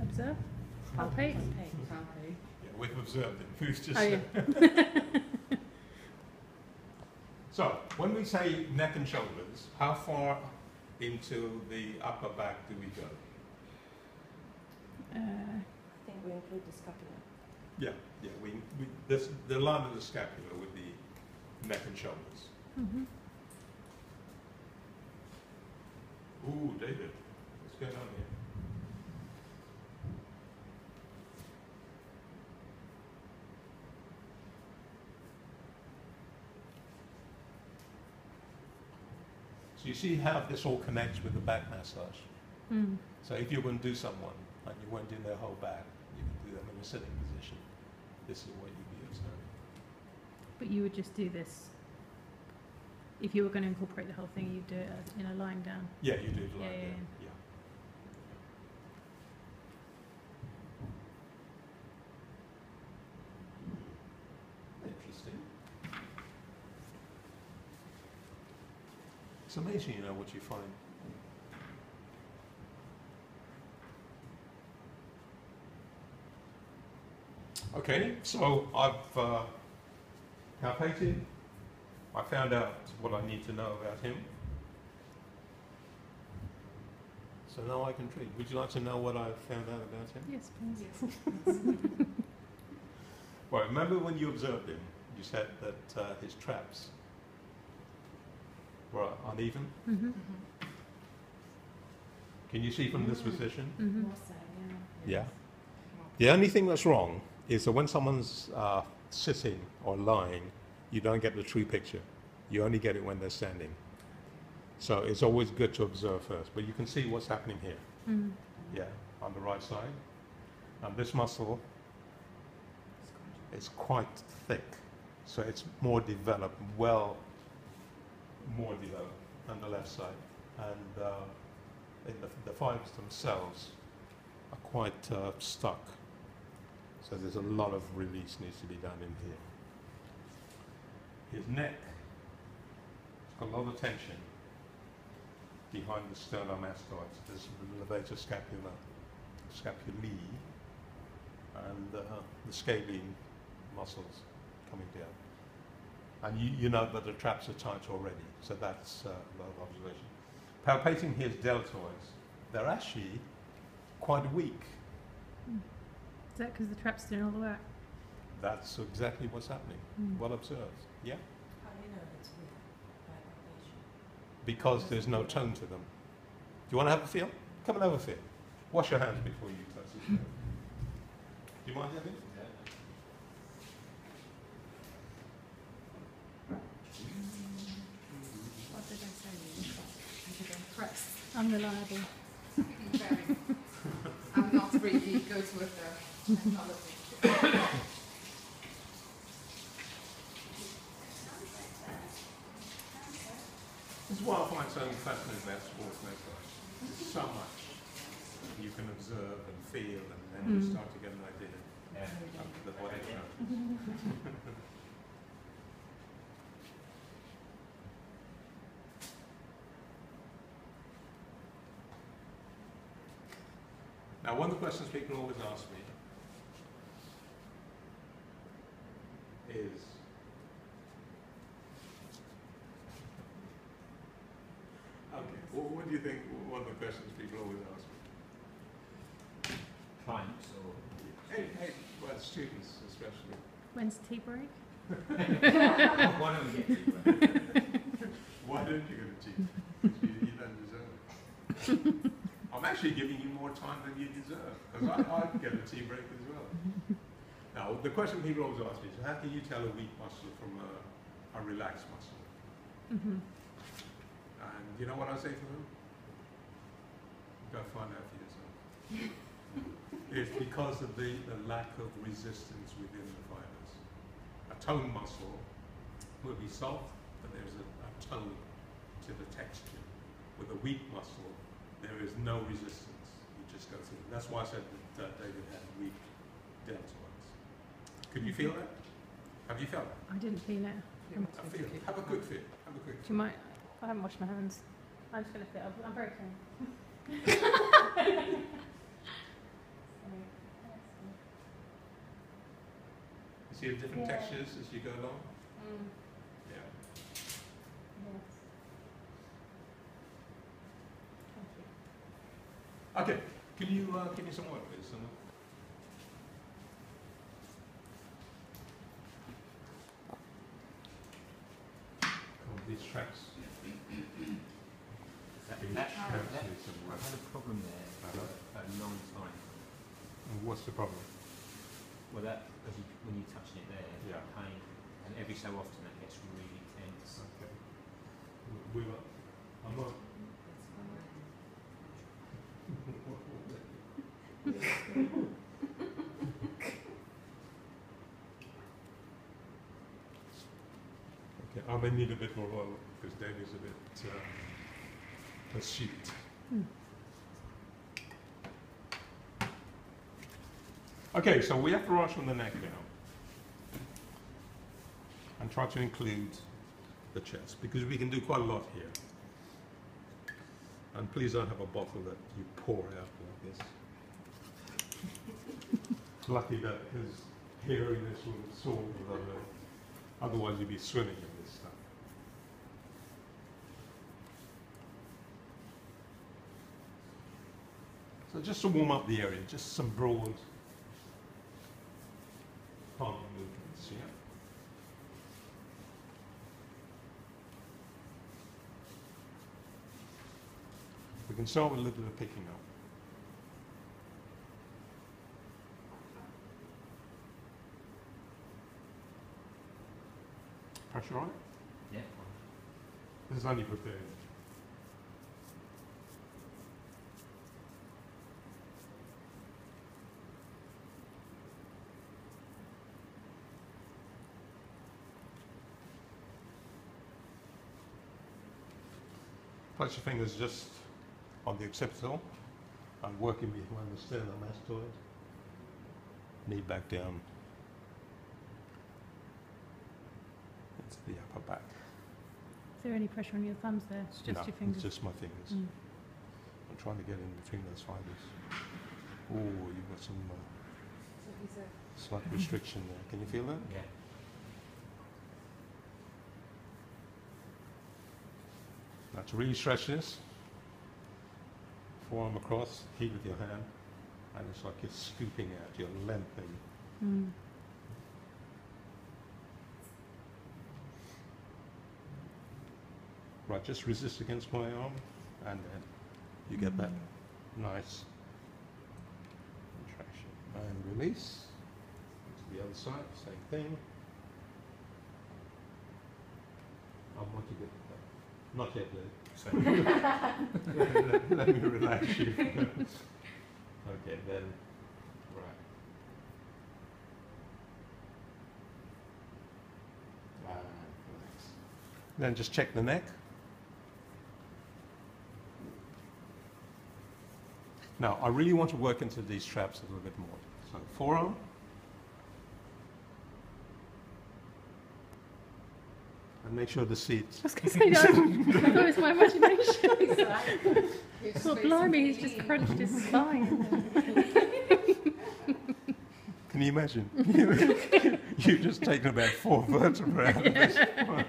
Observe. Palpate. Yeah, we've observed it. Who's just Oh, yeah. So, when we say neck and shoulders, how far into the upper back do we go? I think we include the scapula. Yeah, the line of the scapula would be neck and shoulders. Mm-hmm. Ooh, David, what's going on here? So you see how this all connects with the back massage? Mm. So if you're going to do someone and you went in their whole back, you can do them in a sitting position. This is what you'd be observing. But you would just do this. If you were going to incorporate the whole thing, you'd do it in a lying down. Yeah, you do it like Yeah, that. yeah. Interesting. It's amazing, you know, what you find. Okay, so I've palpated. I found out what I need to know about him. So now I can treat. Would you like to know what I found out about him? Yes, please. Well, remember when you observed him, you said that his traps were uneven? Mm-hmm. Can you see from this position? Mm-hmm. More so, yeah. Yeah. The only thing that's wrong is that when someone's sitting or lying, you don't get the true picture. You only get it when they're standing. So it's always good to observe first. But you can see what's happening here. Mm. Yeah, on the right side. And this muscle is quite thick. So it's more developed, more developed on the left side. And the fibers themselves are quite stuck. So there's a lot of release needs to be done in here. His neck has got a lot of tension behind the sternomastoids. There's the levator scapula, scapulae, and the scalene muscles coming down. And you know that the traps are tight already, so that's a lot of observation. Palpating his deltoids, they're actually quite weak. Is that because the trap's doing all the work? That's exactly what's happening. Mm. Well observed. Yeah? How do you know it's weak by palpation? Because there's no tone to them. Do you want to have a feel? Come and have a feel. Wash your hands before you touch it. Do you mind having? What did I say? I did impressed. Unreliable. Very. I'm not really good with the technology. This is why I find so fascinating about sports massage. There's so much you can observe and feel, and then you start to get an idea of the body tone. Now, one of the questions people always ask me is, okay, well, what do you think one of the questions people always ask me? Clients or Well, students especially. When's tea break? why don't we get to it? Why don't you go to tea? You don't deserve it. I'm actually giving you more time than you deserve, because I get a tea break as well. Now, the question people always ask me is, how can you tell a weak muscle from a relaxed muscle? Mm-hmm. And you know what I say to them? Go find out for yourself. It's because of the lack of resistance within the fibers. A tone muscle will be soft, but there's a tone to the texture. With a weak muscle, there is no resistance. You just go through. That's why I said that David had weak deltoids. Could you feel that? Have you felt it? I didn't feel it. I feel it. Have a good feel. Have a good Do you mind? I haven't washed my hands. I'm just going to feel. I'm very clean. See the different Yeah. textures as you go along? Mm. Yeah. Yes. Thank you. Okay, can you give me some work, please? These tracks. That, Need some I've work. had a problem there for a long time. And what's the problem? Well, that when you're touching it there, Yeah. pain, and every so often that gets really tense. Okay. We were. I'm not. Okay, I may need a bit more oil because Danny's a bit pursuit. Okay, so we have to rush on the neck now and try to include the chest because we can do quite a lot here. And please don't have a bottle that you pour out like this. Lucky that his hairiness will absorb the other. Otherwise you'd be swimming in this stuff. So just to warm up the area, just some broad palm movements, yeah? We can start with a little bit of picking up. Pressure on it? Yeah. This is only prepared. Place your fingers just on the occipital and working behind the sternomastoid. Knee back down into the upper back. Is there any pressure on your thumbs there? It's just No, your fingers. it's just my fingers. Mm. I'm trying to get in between those fibers. Oh, you've got some slight restriction there. Can you feel that? Yeah. Now to really stretch this, forearm across, heat with your hand, and it's like you're scooping out, you're lengthening. Mm. Right, just resist against my arm, and then you get that nice contraction. And release. To the other side, same thing. I want to get not yet, let me relax you. Okay, then, right. Relax. Then just check the neck. Now, I really want to work into these traps a little bit more. So, forearm. And make sure the seat. I was going to say no. I thought it was my imagination. You're Oh, supposed blimey, to he's just be- crunched his spine. Can you imagine? You've just taken about 4 vertebrae out of this. How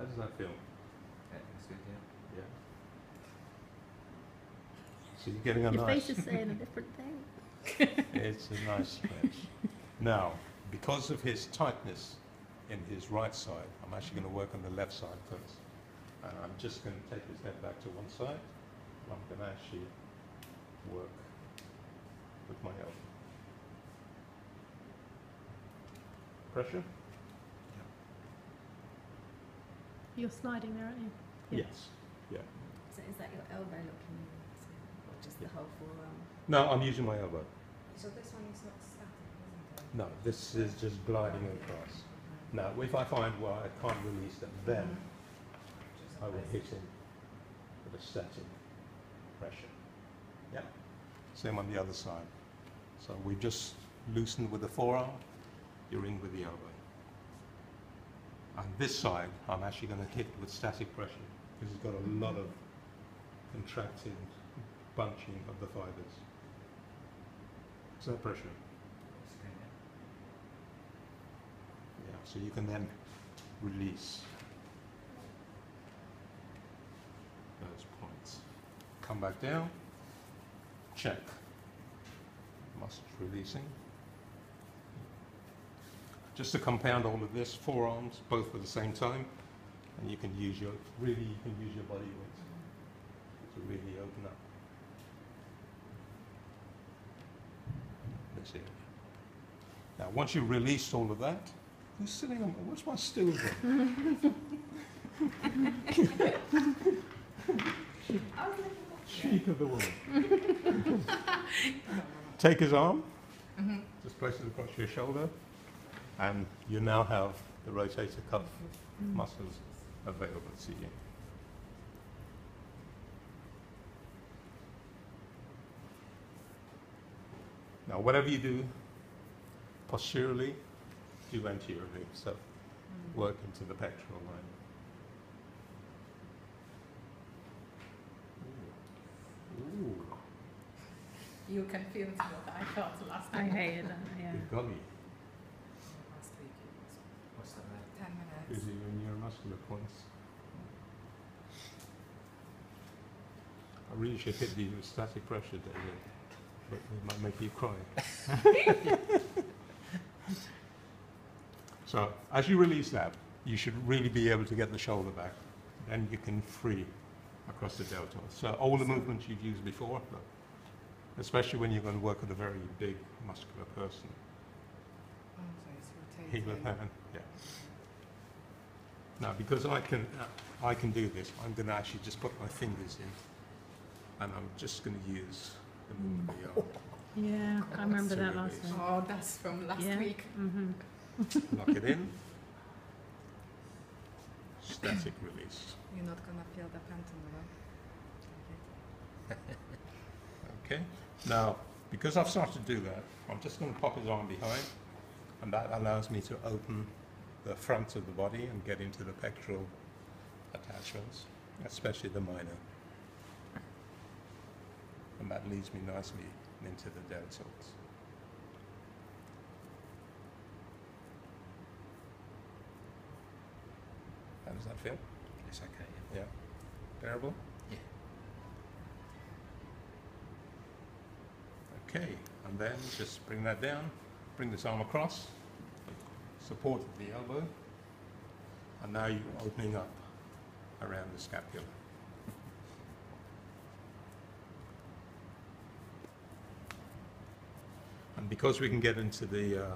does that feel? Yeah, that's good, yeah. Yeah. So you're getting a Your nice. face is saying a different thing. It's a nice stretch. Now, because of his tightness in his right side, I'm actually going to work on the left side first. And I'm just going to take his head back to one side. I'm going to actually work with my elbow. Pressure? You're sliding there, aren't you? Yeah. Yes. Yeah. So is that your elbow looking, or just the whole forearm? No, I'm using my elbow. So this one is not static, isn't it? No, this is just gliding across. Now, if I find where I can't release them, then I will hit him with a static pressure. Yeah. Same on the other side. So we just loosened with the forearm, you're in with the elbow. On this side, I'm actually going to hit with static pressure because it's got a lot of contracted bunching of the fibers. Is that pressure? Yeah, so you can then release those points. Come back down, check. Muscles releasing. Just to compound all of this, forearms, both at the same time, and you can use your, really you can use your body weight to really open up this area. Now, once you've released all of that, who's sitting on, what's my stool then? Cheek of the woman. Take his arm, just place it across your shoulder, and you now have the rotator cuff muscles available to you. Now, whatever you do posturally, do anteriorly, so work into the pectoral line. Ooh. You can feel it what I felt last I time. hated that, yeah. You got me. Last week it was What's that? 10 minutes. Is it your neuromuscular points? I really should hit you with static pressure, David, but it might make you cry. So, as you release that, you should really be able to get the shoulder back. Then you can free across the deltoid. So all the movements you've used before, look, especially when you're going to work with a very big muscular person. Oh, so it's Heel rotating. of hand, yeah. Now, because I can do this, I'm going to actually just put my fingers in, and I'm just going to use the movement of the arm. Yeah, I remember that last Absolutely. time. Oh, that's from last Yeah. week. Mm-hmm. Lock it in. Static release. You're not gonna feel the phantom, Okay. Now, because I've started to do that, I'm just going to pop his arm behind, and that allows me to open the front of the body and get into the pectoral attachments, especially the minor. And that leads me nicely into the deltoids. How does that feel? It's okay. Yeah. Bearable? Yeah. Okay, and then just bring that down, bring this arm across, support at the elbow, and now you're opening up around the scapula. And because we can get into the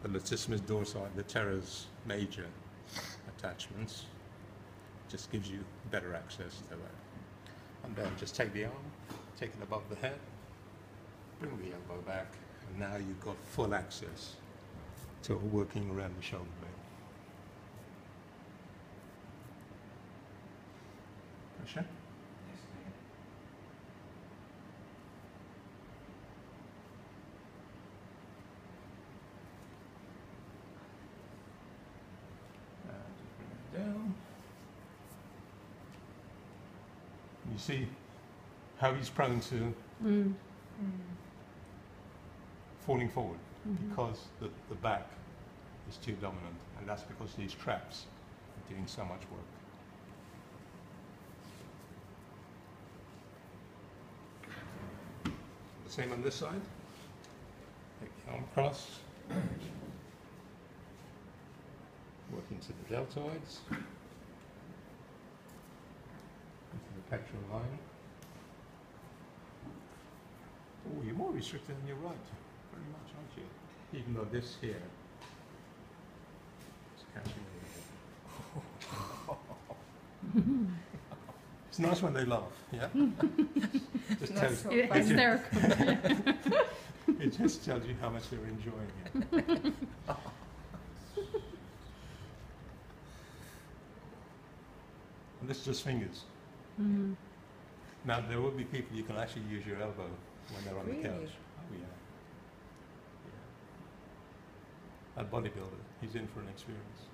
latissimus dorsi, the teres major attachments, just gives you better access to that. And then just take the arm, take it above the head, bring the elbow back, and now you've got full access to working around the shoulder blade. Pressure. Yes, ma'am. Just bring it down. You see how he's prone to Mm. falling forward Mhm. because the back is too dominant, and that's because these traps are doing so much work. The same on this side. Take the arm across. Work into the deltoids. Into the pectoral line. Oh, you're more restricted than your right, very much, aren't you? Even though this here is catching a little bit. It's nice when they laugh, yeah? Just Not tells, so It's funny. hysterical. it just tells you how much they're enjoying it. And this is just fingers. Mm. Now, there will be people you can actually use your elbow when they're on the Really? couch. Oh, yeah. That bodybuilder, he's in for an experience.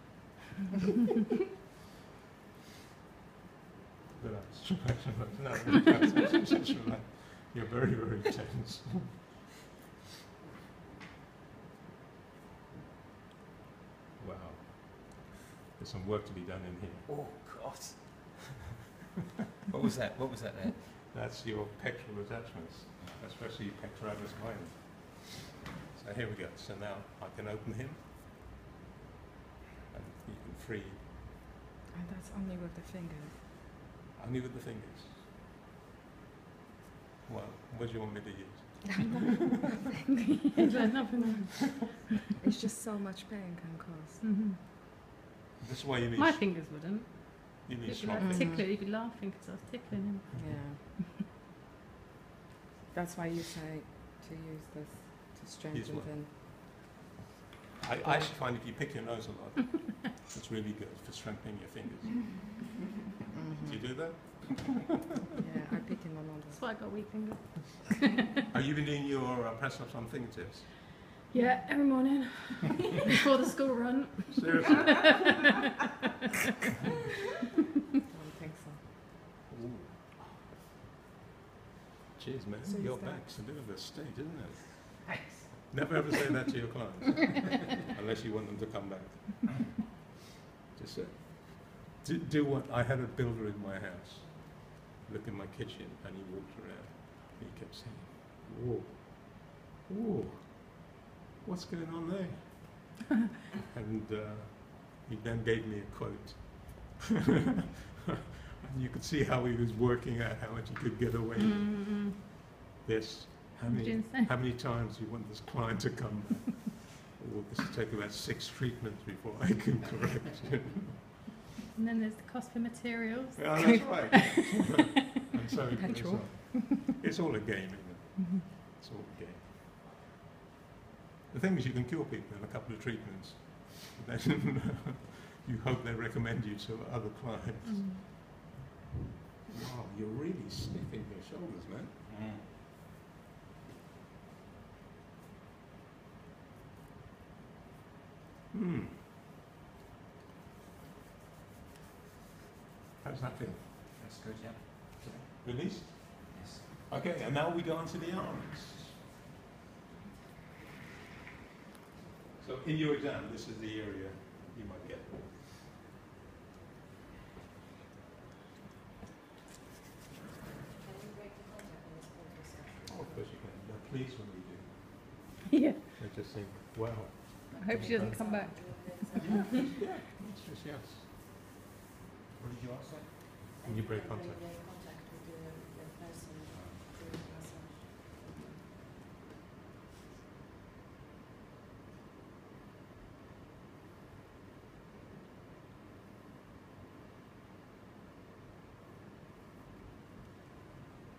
Relax. No, relax. You're very, very tense. There's some work to be done in here. Oh, God. What was that? What was that there? That's your pectoral attachments, especially pectoralis minor. So here we go. So now I can open him, and you can free And that's only with the fingers. only with the fingers. Well, what do you want me to use? There's nothing. It's just so much pain can cause. Mm-hmm. This is why you need My fingers wouldn't. you need You'd be strong like fingers. tickling. You'd be laughing because I was tickling him. Yeah. That's why you say to use this to strengthen what? them. I actually find if you pick your nose a lot, it's really good for strengthening your fingers. Do you do that? Yeah, I pick him on all That's why I got weak fingers. Are you been doing your press-ups on fingertips? Yeah, every morning before the school run. Seriously? I don't think so. Cheers, man. So Your is that- back's a bit of a state, isn't it? Never ever say that to your clients, unless you want them to come back. Just say, do what I had a builder in my house. Look in my kitchen, and he walked around. And he kept saying, "Whoa, whoa, what's going on there?" And he then gave me a quote, and you could see how he was working out how much he could get away with. Mm-hmm. This. How What did many, you say? how many times do you want this client to come back? Or this will take about 6 treatments before I can correct you. And then there's the cost for materials. Yeah, that's right. And so Petrol. it's all a game, isn't it? Mm-hmm. It's all a game. The thing is, you can cure people in a couple of treatments. Then you hope they recommend you to other clients. Mm. Wow, you're really sniffing your shoulders, man. Hmm. How does that feel? That's good, yeah. Released? Yes. Okay, and now we go on to the arms. So in your exam, this is the area you might get. Oh, of course you can. They're pleased when we do. Yeah. They just think, wow. I hope she doesn't come back. Yeah, it's just yes. What did you ask that? When you break contact.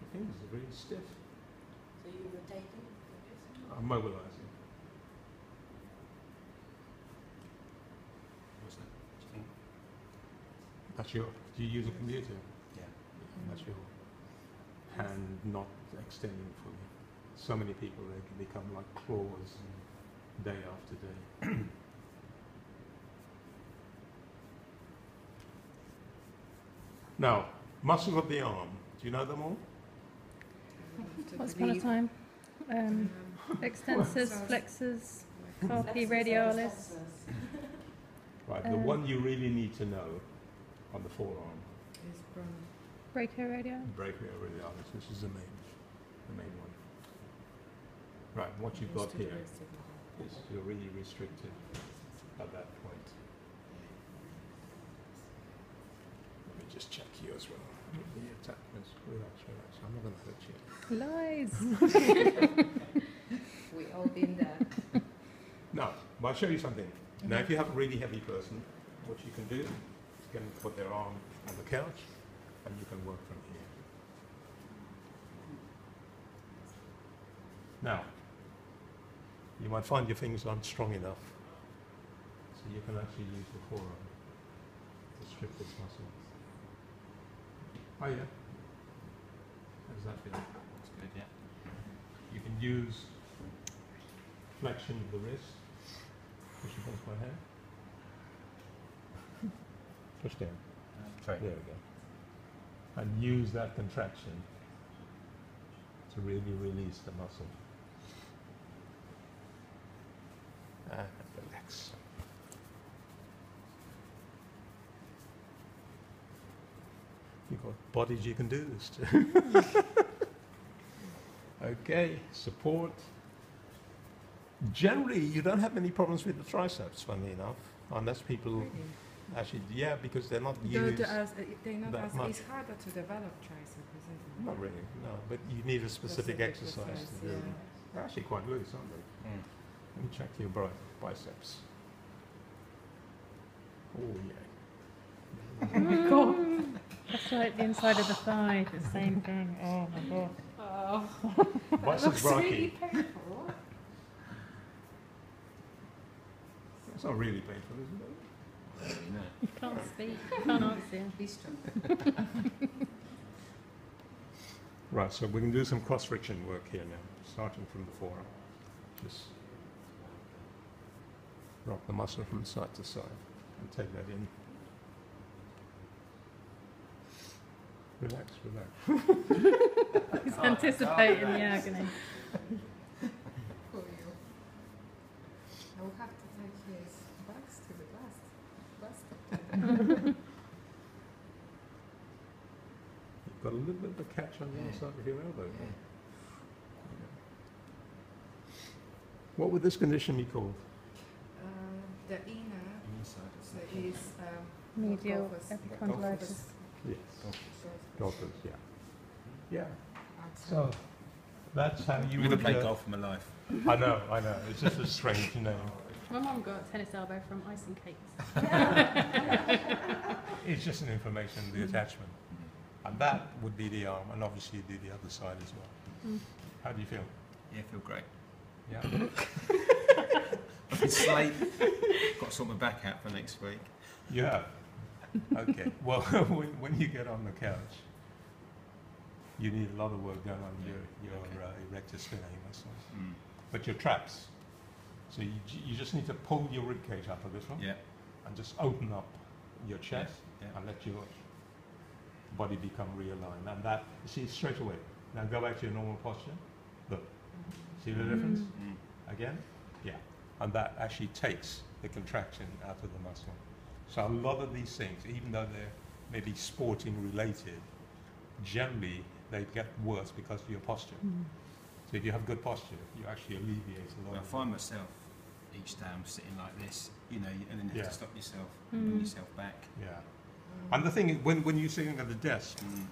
The fingers are really stiff. So you're rotating? I'm mobilizing. What's that? That's your. Do you use a computer? Yeah. That's your hand not extending fully. So many people, they can become like claws day after day. Now, muscles of the arm. Do you know them all? Once upon a time. Extensors, So- flexors, carpi radialis. Right, the one you really need to know on the forearm, Is from Brachioradialis. brachioradialis. This is the main one. Right, what you've got here is you're really restricted at that point. Let me just check you as well. The attachments. Relax, relax. I'm not going to hurt you. Lies. we all been there. Now, I'll show you something. Now, if you have a really heavy person, what you can do is you can put their arm on the couch and you can work from here. Now, you might find your fingers aren't strong enough, so you can actually use the forearm to strip this muscle. Oh yeah. How does that feel? That's good, yeah. You can use flexion of the wrist. Push against my hand. Push down. Sorry. There we go. And use that contraction to really release the muscle. And relax. You've got bodies you can do this to. Okay, support. Generally, you don't have many problems with the triceps, funnily enough, unless people actually, yeah, because they're not used. They're not that as, much. it's harder to develop triceps, isn't it? Not really, no, but you need a specific exercise to do. yeah. They're actually quite loose, aren't they? Let me check your biceps. Oh, yeah. Oh my god. That's like the inside of the thigh, the same thing. Oh my god. Oh, Biceps really brachii. painful. It's not really painful, is it? You can't speak, you can't answer. Be strong. Right, so we can do some cross-friction work here now, starting from the forearm. Just rock the muscle from side to side and take that in. Relax, relax. He's anticipating the agony. For you. I will have to take his bags to the bus. You've got a little bit of a catch on the other side of your elbow. Yeah. What would this condition be called? The inner, Inside. so is Medial golfers. epicondylitis. Yes, golfers, yeah. Yeah, outside. so that's how you I've never would... played golf in my life. I know, it's just a strange name. My mum got a tennis elbow from ice and cakes. It's just an information, the attachment. And that would be the arm, and obviously you do the other side as well. Mm. How do you feel? Yeah, I feel great. Yeah? I've been late. Got to sort my back out for next week. Yeah. Okay. Well, when you get on the couch, you need a lot of work done on your Okay. erector spinae muscles, Mm. but your traps. So you just need to pull your rib cage up a little, Yeah. and just open up your chest Yeah. and let your body become realigned. And that, you see, straight away. Now go back to your normal posture. Look. See the difference? Mm. Again? Yeah. And that actually takes the contraction out of the muscle. So a lot of these things, even though they're maybe sporting related, generally they get worse because of your posture. Mm. So if you have good posture, you actually alleviate a lot I of find myself each day I'm sitting like this, you know, and then you have Yeah. to stop yourself, Mm. bring yourself back. Yeah. And the thing is, when you're sitting at the desk, Mm.